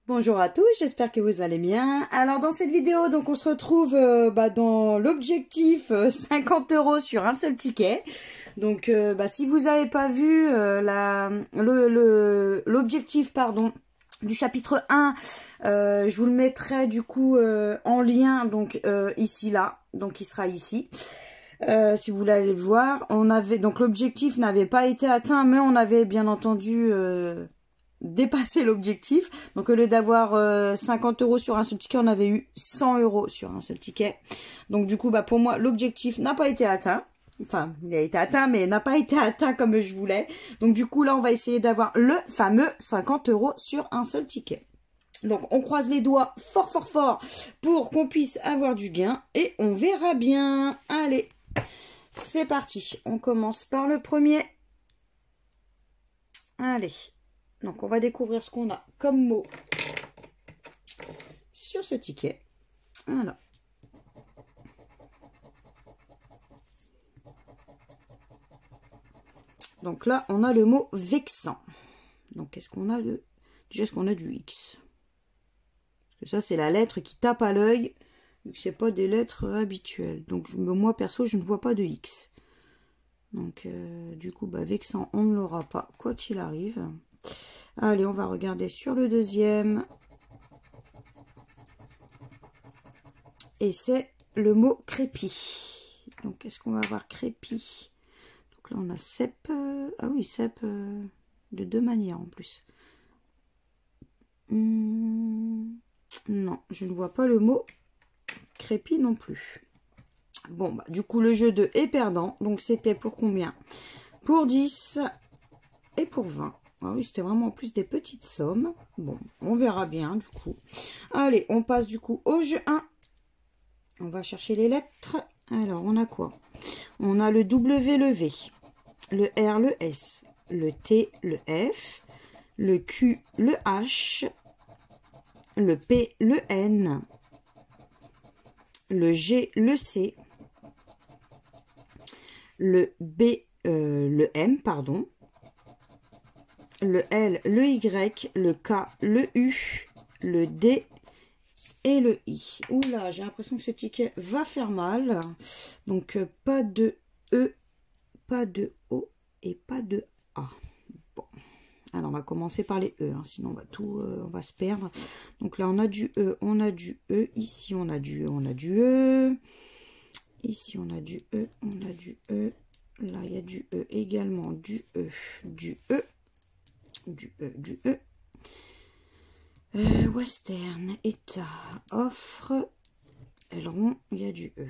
Bonjour à tous, j'espère que vous allez bien. Alors dans cette vidéo, donc on se retrouve dans l'objectif 50 € sur un seul ticket. Donc si vous n'avez pas vu l'objectif du chapitre 1, je vous le mettrai du coup en lien donc ici là, donc il sera ici. Si vous voulez aller le voir, donc l'objectif n'avait pas été atteint, mais on avait bien entendu dépasser l'objectif. Donc au lieu d'avoir 50 € sur un seul ticket, on avait eu 100 € sur un seul ticket. Donc du coup pour moi l'objectif n'a pas été atteint. Enfin, il a été atteint, mais n'a pas été atteint comme je voulais. Donc du coup là on va essayer d'avoir le fameux 50 € sur un seul ticket. Donc on croise les doigts fort fort fort pour qu'on puisse avoir du gain. Et on verra bien. Allez, c'est parti. On commence par le premier. Allez. Donc, on va découvrir ce qu'on a comme mot sur ce ticket. Voilà. Donc là, on a le mot vexant. Donc, est-ce qu'on a le... Déjà, est-ce qu'on a du X? Parce que ça, c'est la lettre qui tape à l'œil, vu que c'est pas des lettres habituelles. Donc, moi, perso, je ne vois pas de X. Donc, du coup, vexant, on ne l'aura pas, quoi qu'il arrive. Allez, on va regarder sur le deuxième. Et c'est le mot crépi. Donc, est-ce qu'on va avoir crépi? Donc là, on a cep. Ah oui, cep de deux manières en plus. Non, je ne vois pas le mot crépi non plus. Bon, du coup, le jeu 2 est perdant. Donc, c'était pour combien? Pour 10 et pour 20. Ah oui, c'était vraiment en plus des petites sommes. Bon, on verra bien du coup. Allez, on passe du coup au jeu 1. On va chercher les lettres. Alors, on a quoi? On a le W, le V, le R, le S, le T, le F, le Q, le H, le P, le N, le G, le C, le B, le M, pardon, le L, le Y, le K, le U, le D et le I. Oula, j'ai l'impression que ce ticket va faire mal. Donc, pas de E, pas de O et pas de A. Bon, alors on va commencer par les E, sinon on va se perdre. Donc là, on a du E, on a du E. Ici, on a du E, on a du E. Ici, on a du E, on a du E. Là, il y a du E également, du E, du E. Du E, du E. Western, État, offre, aileron, il y a du E.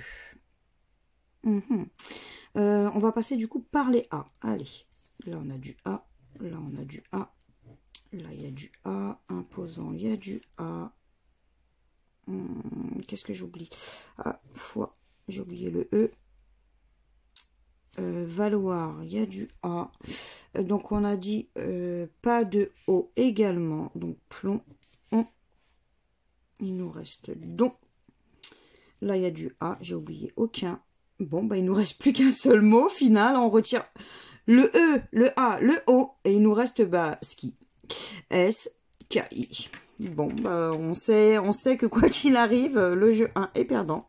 On va passer du coup par les A. Allez, là on a du A, là on a du A, là il y a du A, imposant, il y a du A. Qu'est-ce que j'oublie? Ah, fois, j'ai oublié le E. Valoir, il y a du A. Donc on a dit pas de O également. Donc plomb, on. Il nous reste don. Là il y a du A, j'ai oublié aucun. Bon, il nous reste plus qu'un seul mot final. On retire le E, le A, le O. Et il nous reste ski. S, K, I. Bon, on sait que quoi qu'il arrive, le jeu 1 est perdant.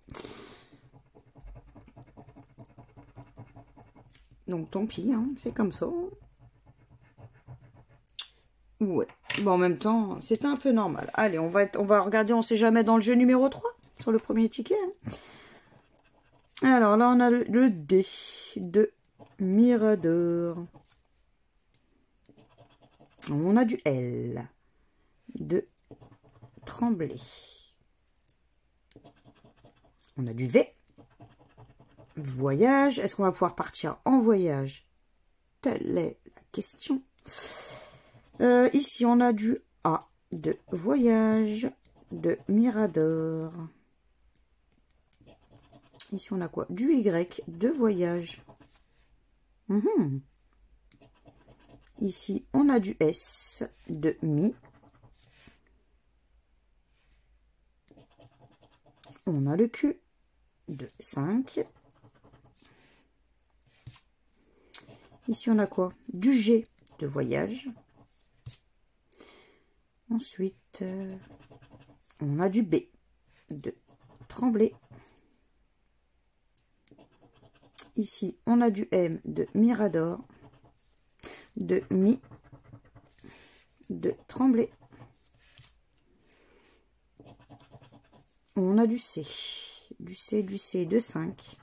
Donc tant pis, c'est comme ça. Ouais. Bon, en même temps, c'est un peu normal. Allez, on va regarder, on sait jamais, dans le jeu numéro 3, sur le premier ticket. Alors là, on a le D de Mirador. On a du L de Tremblay. On a du V. Voyage. Est-ce qu'on va pouvoir partir en voyage? Telle est la question. Ici, on a du A de voyage de Mirador. Ici, on a quoi? Du Y de voyage. Ici, on a du S de Mi. On a le Q de 5. Ici, on a quoi? Du G de voyage. Ensuite, on a du B de Tremblay. Ici, on a du M de Mirador, de Mi, de Tremblay. On a du C de 5.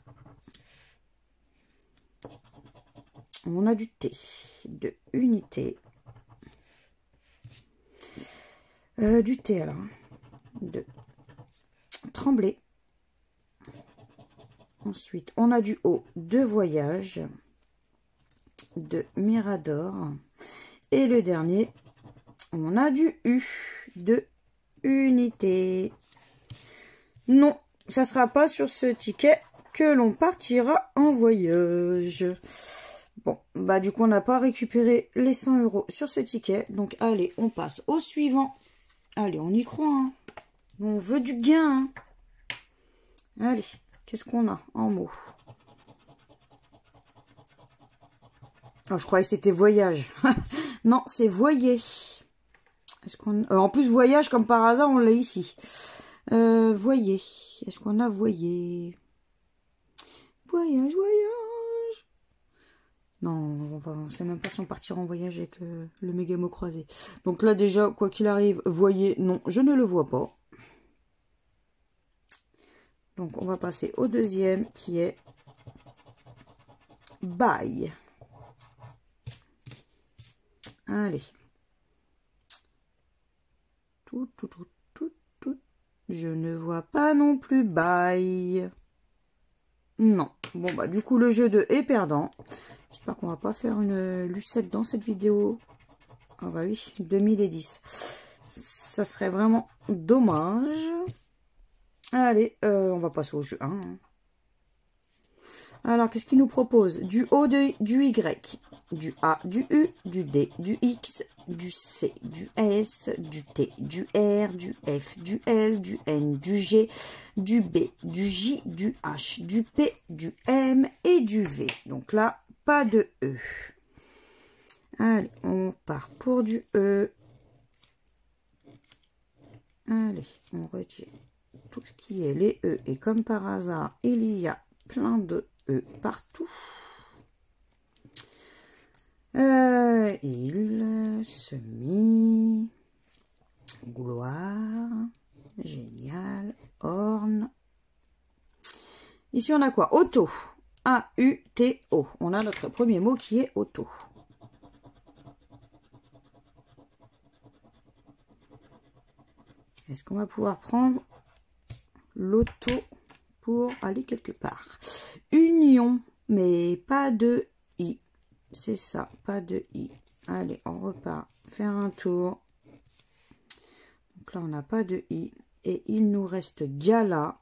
On a du T de Unité. Du T alors, de Tremblay. Ensuite, on a du O de Voyage, de Mirador. Et le dernier, on a du U de Unité. Non, ça sera pas sur ce ticket que l'on partira en voyage. Bon, bah du coup, on n'a pas récupéré les 100 € sur ce ticket. Donc, allez, on passe au suivant. Allez, on y croit. Hein. On veut du gain. Hein. Allez, qu'est-ce qu'on a en mots? Oh, je croyais que c'était voyage. Non, c'est voyer. Est-ce qu'on... en plus, voyage, comme par hasard, on l'a ici. Voyer. Est-ce qu'on a voyer? Voyage, voyage. Non, on sait même pas si on partira en voyage avec le méga mot croisé. Donc là, déjà, quoi qu'il arrive, voyer, non, je ne le vois pas. Donc, on va passer au deuxième, qui est bail. Allez. Tout. Je ne vois pas non plus bail. Non. Bon, bah, du coup, le jeu 2 est perdant. J'espère qu'on va pas faire une lucette dans cette vidéo. Ah bah oui, 2010. Ça serait vraiment dommage. Allez, on va passer au jeu 1. Alors, qu'est-ce qu'il nous propose? Du O, du Y, du A, du U, du D, du X, du C, du S, du T, du R, du F, du L, du N, du G, du B, du J, du H, du P, du M et du V. Donc là, pas de E. Allez, on part pour du E. Allez, on retire tout ce qui est les E. Et comme par hasard, il y a plein de E partout. Il, semi, gloire, génial, orne. Ici, on a quoi? Auto. A-U-T-O. On a notre premier mot qui est auto. Est-ce qu'on va pouvoir prendre l'auto pour aller quelque part? Union, mais pas de I. C'est ça, pas de I. Allez, on repart faire un tour. Donc là, on n'a pas de I. Et il nous reste Gala.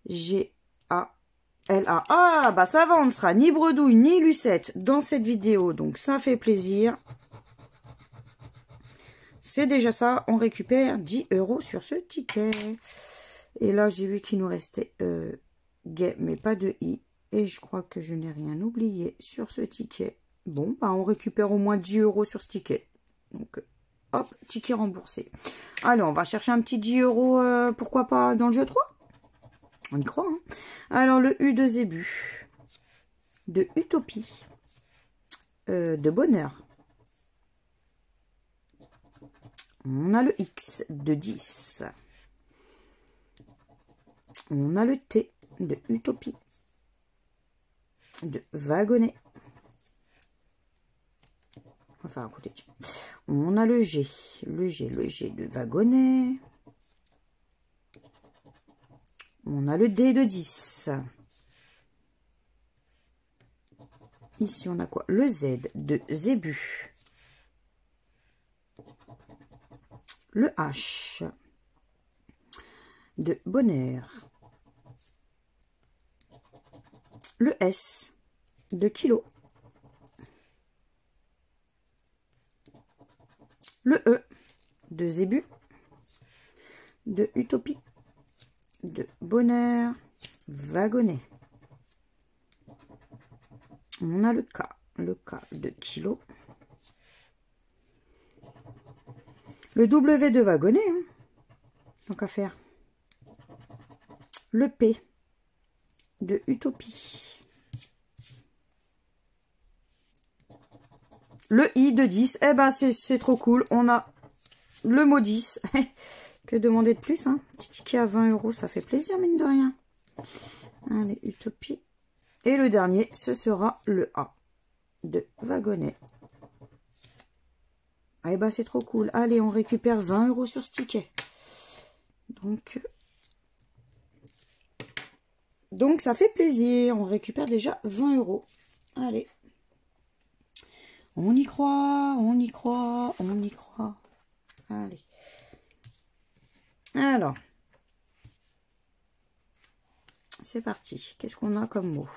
G-A-L-A. Ah, bah ça va, on ne sera ni bredouille ni lucette dans cette vidéo. Donc ça fait plaisir. C'est déjà ça. On récupère 10 € sur ce ticket. Et là, j'ai vu qu'il nous restait gay, mais pas de I. Et je crois que je n'ai rien oublié sur ce ticket. Bon, bah on récupère au moins 10 € sur ce ticket. Donc, hop, ticket remboursé. Allez, on va chercher un petit 10 €, pourquoi pas dans le jeu 3. On y croit, hein. Alors, le U de Zébu. De Utopie. De Bonheur. On a le X de 10. On a le T de Utopie. De Wagonnet. Enfin, écoutez, on a le G de Wagonnet. On a le D de 10. Ici, on a quoi? Le Z de Zébu. Le H de Bonheur. Le S de Kilo. Le E de Zébu, de Utopie, de Bonheur, Wagonnet. On a le K de Kilo. Le W de wagonnet, hein, tant qu'à faire. Le P de Utopie. Le I de 10. Eh ben, c'est trop cool. On a le mot 10. Que demander de plus, hein? Petit ticket à 20 €, ça fait plaisir, mine de rien. Allez, Utopie. Et le dernier, ce sera le A de wagonnet. Ah, eh ben, c'est trop cool. Allez, on récupère 20 € sur ce ticket. Donc, ça fait plaisir. On récupère déjà 20 €. Allez. On y croit, on y croit, on y croit. Allez. Alors. C'est parti. Qu'est-ce qu'on a comme mot?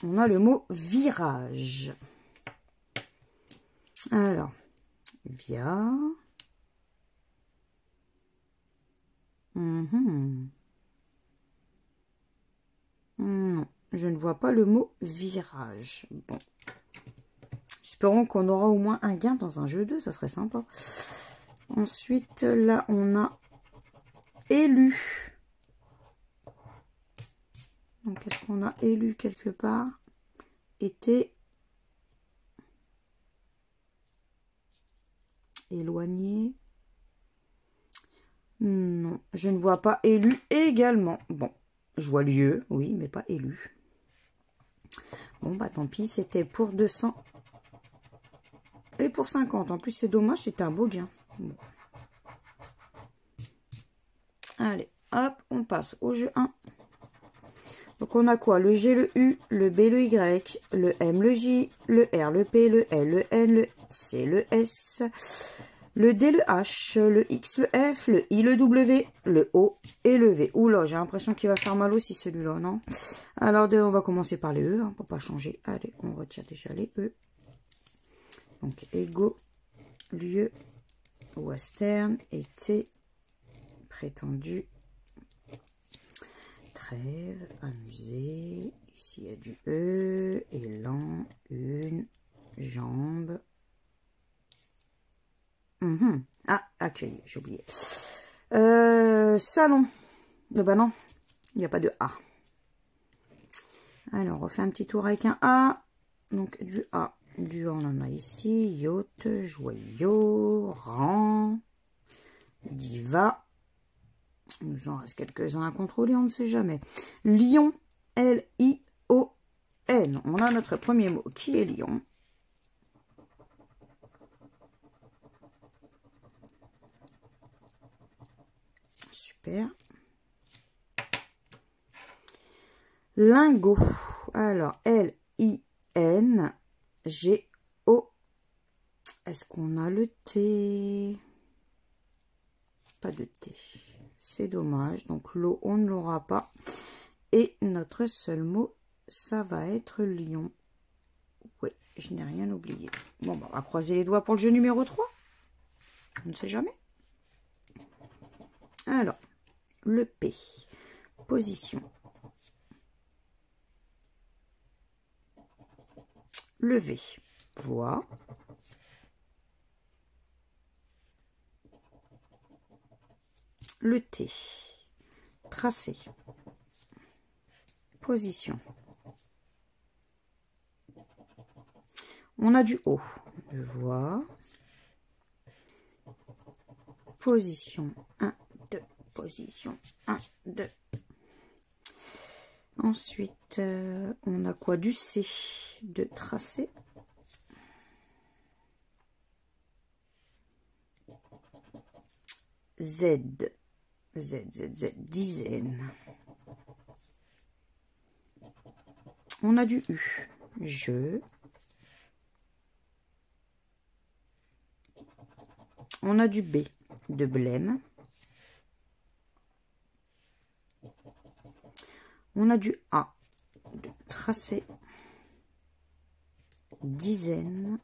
On a le mot virage. Alors. Via. Non, je ne vois pas le mot virage. Bon. Espérons qu'on aura au moins un gain dans un jeu 2, ça serait sympa. Ensuite, là, on a élu. Donc, est-ce qu'on a élu quelque part? Été. Éloigné. Non, je ne vois pas élu également. Bon, je vois lieu, oui, mais pas élu. Bon, bah tant pis, c'était pour 200. Et pour 50. En plus, c'est dommage, c'était un beau gain. Bon. Allez, hop, on passe au jeu 1. Donc, on a quoi? Le G, le U, le B, le Y, le M, le J, le R, le P, le L, le N, le C, le S, le D, le H, le X, le F, le I, le W, le O et le V. Oula, j'ai l'impression qu'il va faire mal aussi celui-là, non? Alors, on va commencer par les E, hein, pour pas changer. Allez, on retire déjà les E. Donc, ego, lieu, western, été, prétendu, trêve, amusé. Ici, il y a du E, élan, une, jambe. Ah, accueil, j'ai oublié. Salon. Bah non, il n'y a pas de A. Alors, on refait un petit tour avec un A. Donc, du A. Du A, on en a ici. Yacht, joyau, rang, diva. Il nous en reste quelques-uns à contrôler, on ne sait jamais. Lion, L-I-O-N. On a notre premier mot qui est lion. Super. Lingot. Alors, L-I-N-G-O. Est-ce qu'on a le T? Pas de T. C'est dommage. Donc, l'eau, on ne l'aura pas. Et notre seul mot, ça va être lion. Oui, je n'ai rien oublié. Bon, bah, on va croiser les doigts pour le jeu numéro 3. On ne sait jamais. Alors, le P. Position. Le V. Voix. Le T. Tracé. Position. On a du O. Je vois. Position 1, 2. Position 1, 2. Ensuite, on a quoi? Du C. De tracé. Z. Z, Z, Z. Dizaine. On a du U. Je. On a du B. De blême. On a du A. De tracé. Dizaine.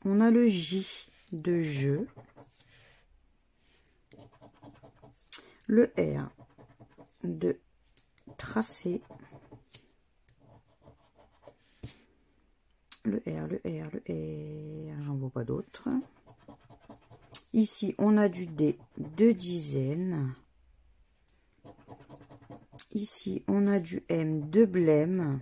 On a le J. De jeu. Le R. De tracé. le R, le R, le R, j'en vois pas d'autres. Ici, on a du D, 2 dizaines. Ici, on a du M, 2 blêmes.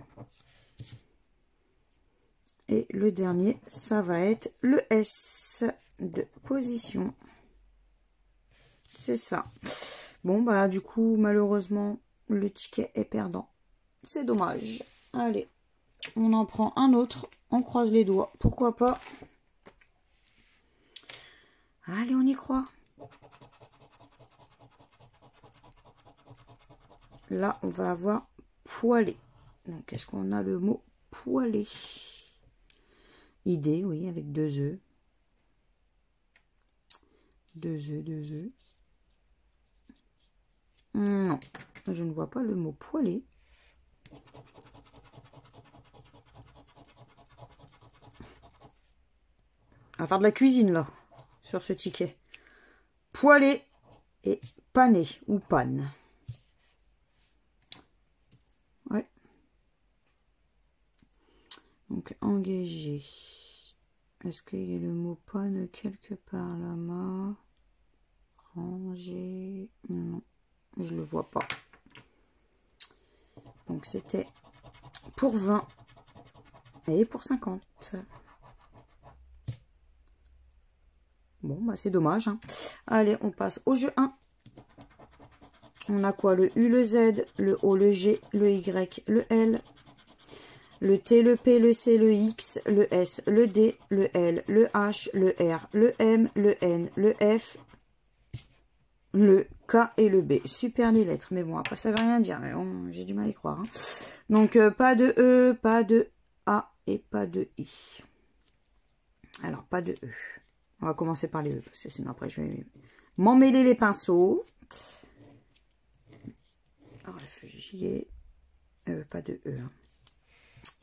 Et le dernier, ça va être le S de position. C'est ça. Bon, bah, du coup, malheureusement, le ticket est perdant. C'est dommage. Allez, on en prend un autre. On croise les doigts. Pourquoi pas? Allez, on y croit. Là, on va avoir poêlé. Donc, est-ce qu'on a le mot poêlé? Idée, oui, avec 2 œufs. 2 œufs, 2 œufs. Non, je ne vois pas le mot poêlé. On va faire de la cuisine, là, sur ce ticket. Poêlé et pané, ou panne. Ouais. Donc, engagé. Est-ce qu'il y a le mot panne quelque part là-bas? Ranger. Non, je le vois pas. Donc, c'était pour 20 et pour 50. Bon, bah c'est dommage. Hein. Allez, on passe au jeu 1. On a quoi? Le U, le Z, le O, le G, le Y, le L, le T, le P, le C, le X, le S, le D, le L, le H, le R, le M, le N, le F, le K et le B. Super les lettres, mais bon, après ça veut rien dire. J'ai du mal à y croire. Hein. Donc, pas de E, pas de A et pas de I. Alors, pas de E. On va commencer par les E, parce que sinon après je vais m'emmêler les pinceaux. Alors, réfugié. Pas de E. Hein.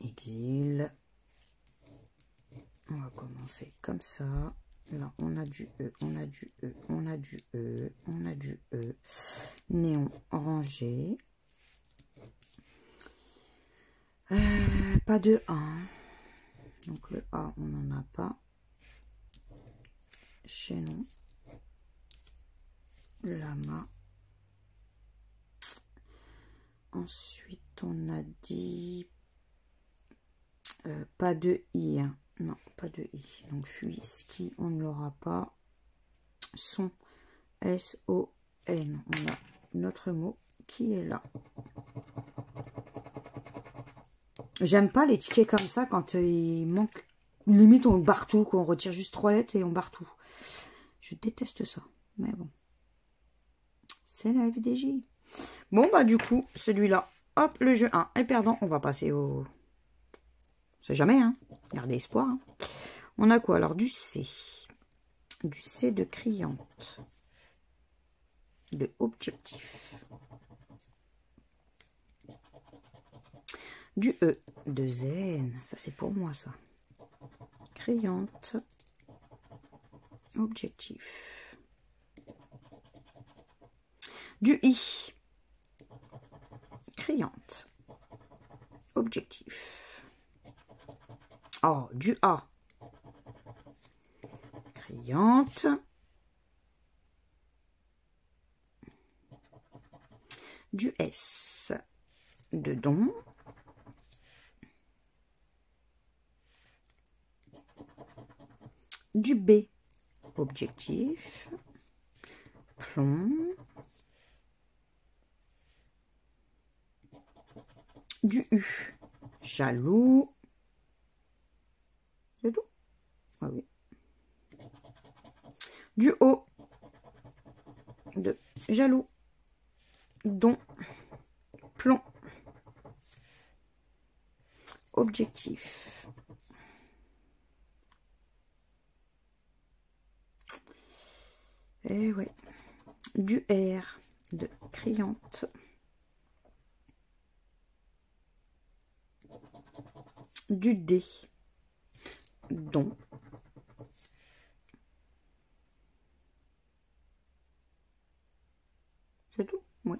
Exil. On va commencer comme ça. Là, on a du E, on a du E, on a du E, on a du E. Néon rangé. Pas de A. Donc le A, on n'en a pas. Chaînon. Lama. Ensuite, on a dit pas de I. Hein. Non, pas de I. Donc, fuit, ski, on ne l'aura pas. Son, S-O-N. On a notre mot qui est là. J'aime pas les tickets comme ça quand il manque. Limite, on barre tout, qu'on retire juste 3 lettres et on barre tout. Je déteste ça. Mais bon. C'est la FDJ. Bon, bah, du coup, celui-là. Hop, le jeu 1 est perdant. On va passer au... C'est jamais, hein. Gardez espoir. Hein. On a quoi alors? Du C. Du C de criante. De objectif. Du E de zen. Ça, c'est pour moi, ça. Criante. Objectif. Du I. Criante. Objectif. Oh, du A. Criante. Du S. De don. Du B. Objectif. Plomb. Du U. Jaloux. C'est tout? Ah oui. Du O. De jaloux. Don. Plomb. Objectif. Et ouais. Du R. De criante. Du D. Don. C'est tout? Oui.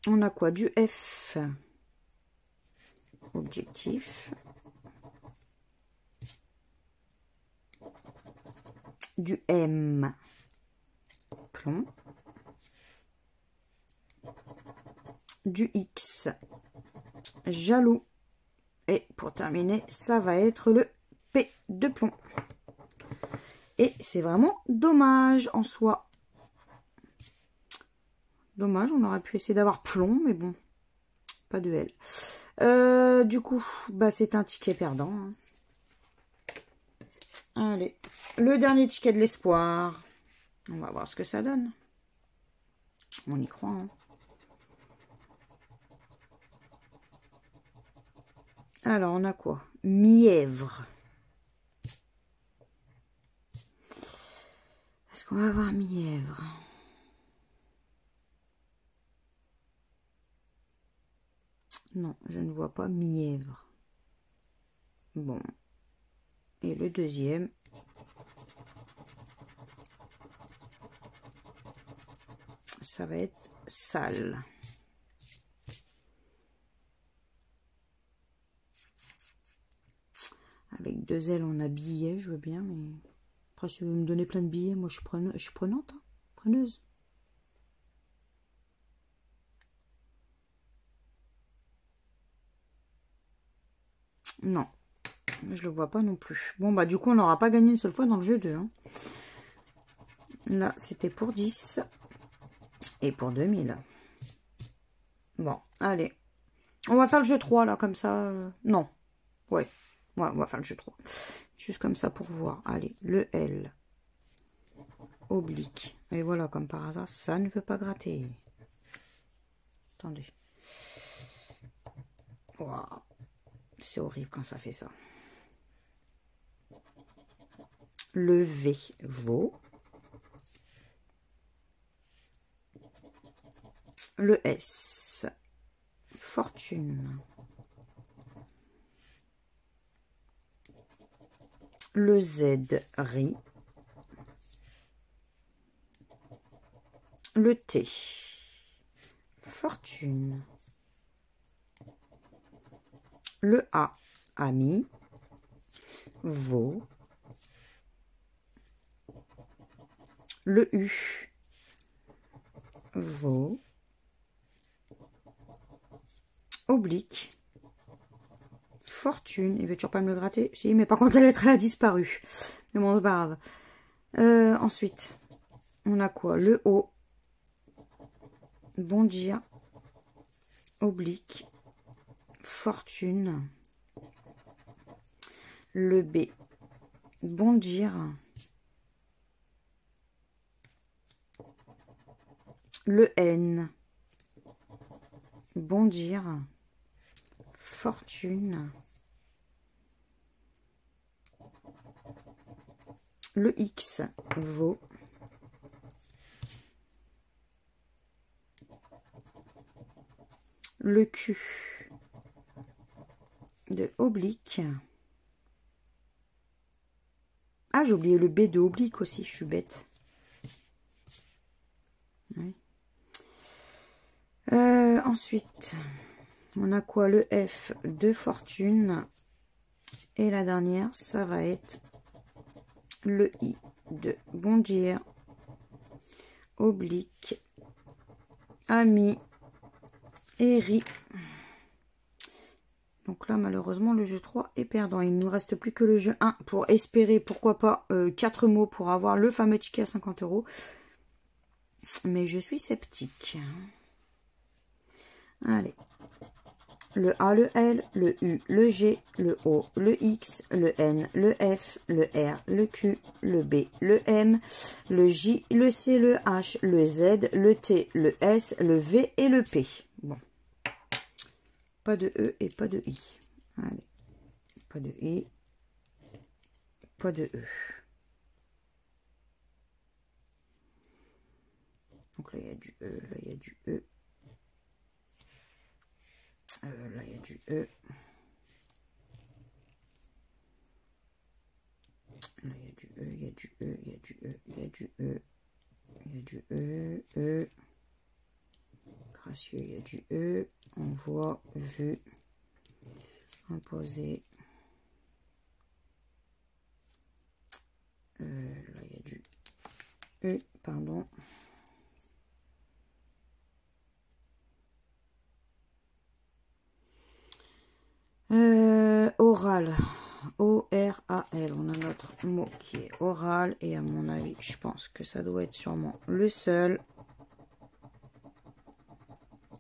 On a quoi? Du F. Objectif. du M, plomb, du X, jaloux, et pour terminer, ça va être le P de plomb. Et c'est vraiment dommage en soi. Dommage, on aurait pu essayer d'avoir plomb, mais bon, pas de L. Du coup, bah, c'est un ticket perdant. Hein. Allez, le dernier ticket de l'espoir. On va voir ce que ça donne. On y croit. Hein. Alors, on a quoi? Mièvre. Est-ce qu'on va avoir mièvre? Non, je ne vois pas mièvre. Bon. Et le deuxième. Ça va être sale. Avec 2 L, on a billets, je veux bien, mais après, si vous me donnez plein de billets, moi, je suis prenante, hein, preneuse. Non, je le vois pas non plus. Bon, bah, du coup, on n'aura pas gagné une seule fois dans le jeu 2. Hein. Là, c'était pour 10 et pour 2000. Bon, allez. On va faire le jeu 3, là, comme ça. Non. Ouais, on va faire le jeu 3. Juste comme ça pour voir. Allez, le L. Oblique. Et voilà, comme par hasard, ça ne veut pas gratter. Attendez. Wow. C'est horrible quand ça fait ça. Le V, veau. Le S, fortune. Le Z, riz. Le T, fortune. Le A, ami. Veau. Le U, veau. Oblique. Fortune. Il veut toujours pas me le gratter. Si, mais par contre, la lettre, elle a disparu. Mais bon, c'est pas grave. Ensuite, on a quoi? Le O. Bondir. Oblique. Fortune. Le B. Bondir. Le N. Bondir. Fortune. Le X. Veau. Le Q. De oblique. Ah, j'ai oublié le B de oblique aussi, je suis bête. Oui. Ensuite, on a quoi? Le F de fortune. Et la dernière, ça va être le I de bondir. Oblique. Ami. Et riz. Donc là, malheureusement, le jeu 3 est perdant. Il ne nous reste plus que le jeu 1 pour espérer, pourquoi pas, 4 mots pour avoir le fameux ticket à 50 €. Mais je suis sceptique. Allez. Le A, le L, le U, le G, le O, le X, le N, le F, le R, le Q, le B, le M, le J, le C, le H, le Z, le T, le S, le V et le P. Bon. Pas de E et pas de I. Allez. Pas de I. Pas de E. Donc là, il y a du E. Là, il y a du E. Là, il y a du E. Là, il y a du E, il y a du E, il y a du E, il y a du E. Il y a du E, E. Gracieux, il y a du E. Envoi, vu. Imposé. Là, il y a du E, pardon. Oral. O-R-A-L. On a notre mot qui est oral. Et à mon avis, je pense que ça doit être sûrement le seul.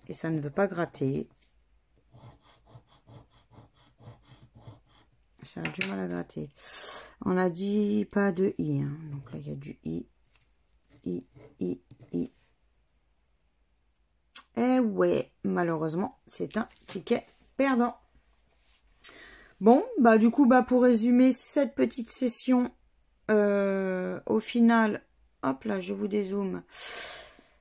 Et ça ne veut pas gratter. Ça a du mal à gratter. On a dit pas de I. Hein. Donc là, il y a du I. I. Et ouais, malheureusement, c'est un ticket perdant. Bon, bah du coup, bah pour résumer cette petite session, au final, hop là, je vous dézoome.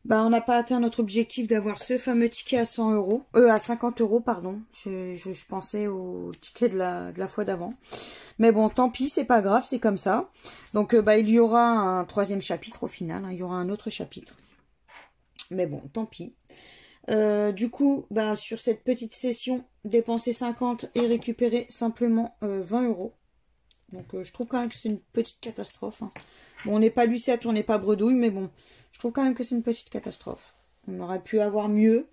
Bah on n'a pas atteint notre objectif d'avoir ce fameux ticket à 100 euros, à 50 euros, pardon. Je pensais au ticket de la fois d'avant. Mais bon, tant pis, c'est pas grave, c'est comme ça. Donc bah il y aura un troisième chapitre au final, hein, il y aura un autre chapitre. Mais bon, tant pis. Du coup, bah, sur cette petite session, dépenser 50 et récupérer simplement 20 euros. Donc, je trouve quand même que c'est une petite catastrophe. Hein. Bon, on n'est pas Lucette, on n'est pas Bredouille, mais bon, je trouve quand même que c'est une petite catastrophe. On aurait pu avoir mieux.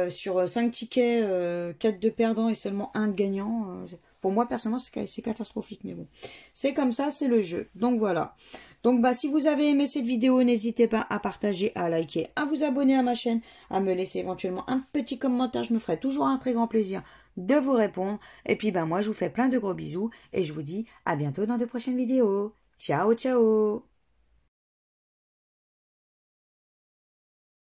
Sur 5 tickets, 4 de perdants et seulement 1 de gagnant. Pour moi, personnellement, c'est catastrophique. Mais bon, c'est comme ça, c'est le jeu. Donc voilà. Donc bah si vous avez aimé cette vidéo, n'hésitez pas à partager, à liker, à vous abonner à ma chaîne, à me laisser éventuellement un petit commentaire. Je me ferai toujours un très grand plaisir de vous répondre. Et puis bah moi, je vous fais plein de gros bisous et je vous dis à bientôt dans de prochaines vidéos. Ciao, ciao!